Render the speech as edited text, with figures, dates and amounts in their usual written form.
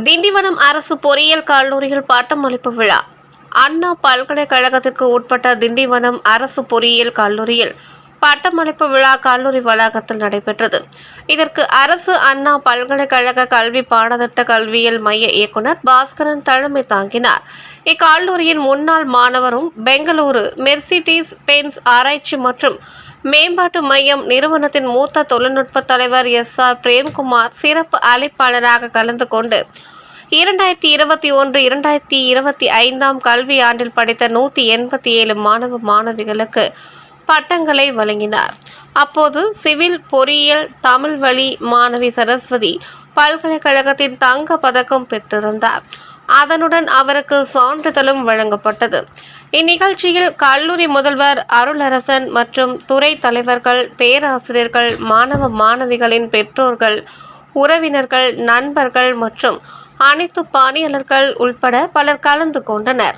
திண்டிவனம் அரசு பொறியியல் கல்லூரியில் பட்டமளிப்பு விழா. அண்ணா பல்கலைக்கழகத்திற்கு உட்பட்ட திண்டிவனம் அரசு பொறியியல் கல்லூரியில் பட்டமளிப்பு விழா கல்லூரி வளாகத்தில் நடைபெற்றது. இதற்கு அரசு அண்ணா பல்கலைக்கழக கல்வி பாடத்திட்ட கல்வியியல் மைய இயக்குனர் பாஸ்கரன் தலைமை தாங்கினார். இக்கல்லூரியின் முன்னாள் மாணவரும் பெங்களூரு மெர்சிடிஸ் பென்ஸ் ஆராய்ச்சி மற்றும் மேம்பாட்டு மையம் நிறுவனத்தின் மூத்த தொழில்நுட்ப தலைவர் எஸ்.ஆர். பிரேம்குமார் சிறப்பு அழைப்பாளராக கலந்து கொண்டு 2021-2025 கல்வி ஆண்டில் படித்த 187 மாணவ மாணவிகளுக்கு பட்டங்களை வழங்கினார். அப்போது சிவில் பொறியியல் தமிழ் வழி மாணவி சரஸ்வதி பல்கலைக்கழகத்தின் தங்க பதக்கம் பெற்றிருந்தார். அதனுடன் அவருக்கு சான்றிதழும் வழங்கப்பட்டது. இந்நிகழ்ச்சியில் கல்லூரி முதல்வர் அருளரசன் மற்றும் துறை தலைவர்கள், பேராசிரியர்கள், மாணவ மாணவிகளின் பெற்றோர்கள், உறவினர்கள், நண்பர்கள் மற்றும் அனைத்து பணியாளர்கள் உள்பட பலர் கலந்து கொண்டனர்.